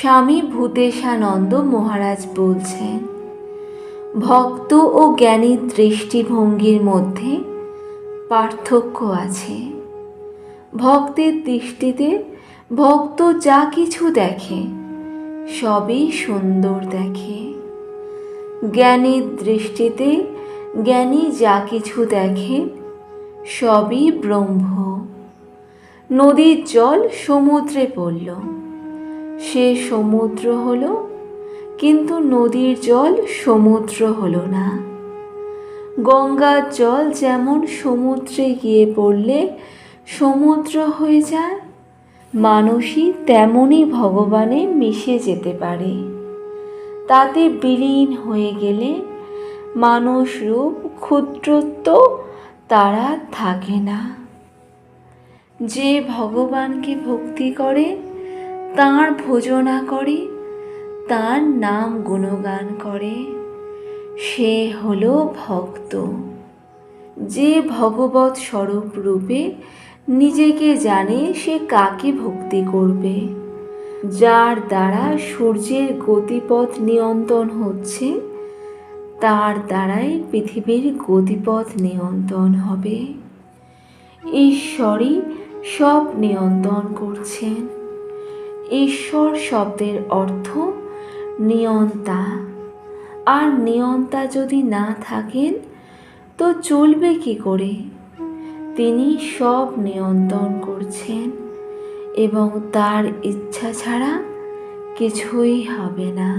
স্বামী ভূতেশানন্দ মহারাজ বলছেন, ভক্ত ও জ্ঞানীর দৃষ্টিভঙ্গির মধ্যে পার্থক্য আছে। ভক্তের দৃষ্টিতে ভক্ত যা কিছু দেখে সবই সুন্দর দেখে। জ্ঞানীর দৃষ্টিতে জ্ঞানী যা কিছু দেখেন সবই ব্রহ্ম। নদীর জল সমুদ্রে পড়ল, সে সমুদ্র হলো, কিন্তু নদীর জল সমুদ্র হলো না। গঙ্গার জল যেমন সমুদ্রে গিয়ে পড়লে সমুদ্র হয়ে যায়, মানুষই তেমনই ভগবানে মিশে যেতে পারে। তাতে বিলীন হয়ে গেলে মানুষ রূপ ক্ষুদ্রত্ব তারা থাকে না। যে ভগবানকে ভক্তি করে, তাঁর ভজনা করে, তাঁর নাম গুণগান করে, সে হলো ভক্ত। যে ভগবৎ স্বরূপ রূপে নিজেকে জানে, সে কাকে ভক্তি করবে? যার দ্বারা সূর্যের গতিপথ নিয়ন্ত্রণ হচ্ছে, তার দ্বারাই পৃথিবীর গতিপথ নিয়ন্ত্রণ হবে। ঈশ্বরই সব নিয়ন্ত্রণ করছেন। ঈশ্বর শব্দের অর্থ নিয়ন্তা। আর নিয়ন্তা যদি না থাকেন তো চলবে কি করে? তিনি সব নিয়ন্ত্রণ করছেন এবং তার ইচ্ছা ছাড়া কিছুই হবে না।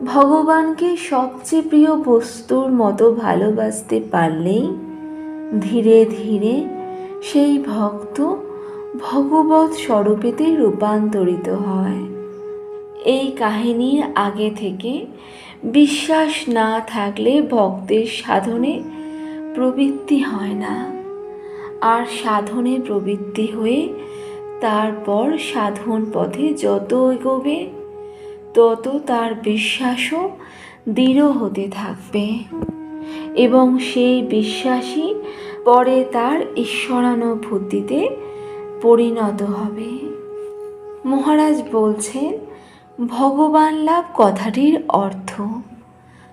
ভগবানকে সবচেয়ে প্রিয় বস্তুর মতো ভালোবাসতে পারলেই ধীরে ধীরে সেই ভক্ত ভগবৎ স্বরূপেতে রূপান্তরিত হয়। এই কাহিনীর আগে থেকে বিশ্বাস না থাকলে ভক্তের সাধনে প্রবৃত্তি হয় না, আর সাধনে প্রবৃত্তি হয়ে তারপর সাধন পথে যত এগোবে তত তার বিশ্বাসও দৃঢ় হতে থাকবে এবং সেই বিশ্বাসই পরে তার ঈশ্বরানুভূতিতে পরিণত হবে। মহারাজ বলছেন, ভগবান লাভ কথাটির অর্থ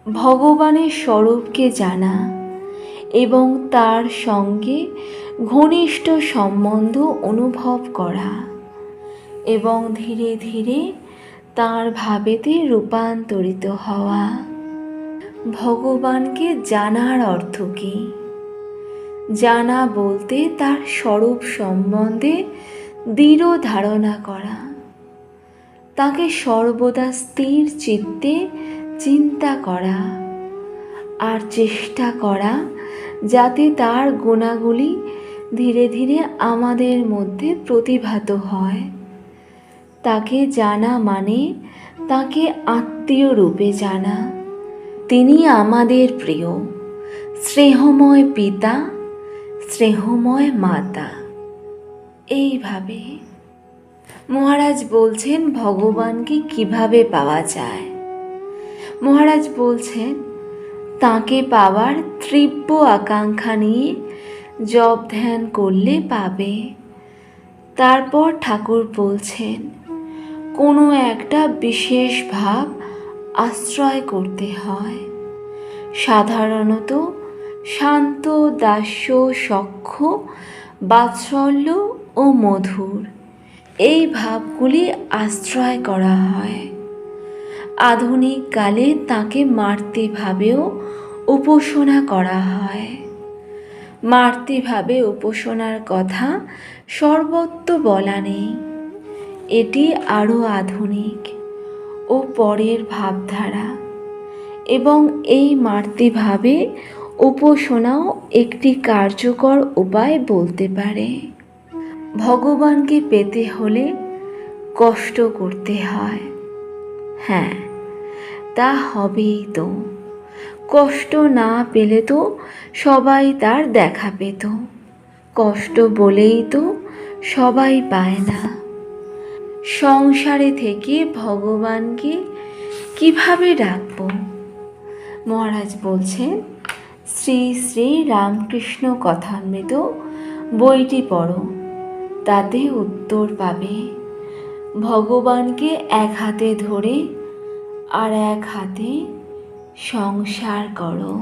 ভগবানের স্বরূপকে জানা এবং তার সঙ্গে ঘনিষ্ঠ সম্বন্ধ অনুভব করা এবং ধীরে ধীরে তাঁর ভাবেতে রূপান্তরিত হওয়া। ভগবানকে জানার অর্থ কী? জানা বলতে তার স্বরূপ সম্বন্ধে দৃঢ় ধারণা করা, তাকে সর্বদা স্থির চিত্তে চিন্তা করা আর চেষ্টা করা যাতে তার গুণাগুলি ধীরে ধীরে আমাদের মধ্যে প্রতিভাত হয়। তাকে জানা মানে তাকে আত্মীয় রূপে জানা। তিনি আমাদের প্রিয়, স্নেহময় পিতা, স্নেহময় মাতা। এইভাবে মহারাজ বলছেন ভগবানকে কিভাবে পাওয়া যায়। মহারাজ বলছেন, তাঁকে পাওয়ার তীব্র আকাঙ্ক্ষা নিয়ে জপ ধ্যান করলে পাবে। তারপর ঠাকুর বলছেন, কোনো একটা বিশেষ ভাব আশ্রয় করতে হয়। সাধারণত শান্ত, দাস্য, সখ্য, বাৎসল্য ও মধুর এই ভাবগুলি আশ্রয় করা হয়। আধুনিক কালে তাকে মাতৃভাবেও উপাসনা করা হয়। মাতৃভাবে উপাসনার কথা সর্বত্র বলা নেই, এটি আরও আধুনিক ও পরের ভাবধারা এবং এই মাতৃভাবে উপাসনাও একটি কার্যকর উপায় বলতে পারে। ভগবানকে পেতে হলে কষ্ট করতে হয়। হ্যাঁ, তা হবেই তো। কষ্ট না পেলে তো সবাই তার দেখা পেত। কষ্ট বলেই তো সবাই পায় না। সংসারে থেকে ভগবানকে কিভাবে ডাকব? মহারাজ বলছেন, শ্রী শ্রী রামকৃষ্ণ কথামৃত বইটি পড়ো, তাতে উত্তর পাবে। ভগবানকে এক হাতে ধরে আর এক হাতে সংসার করো।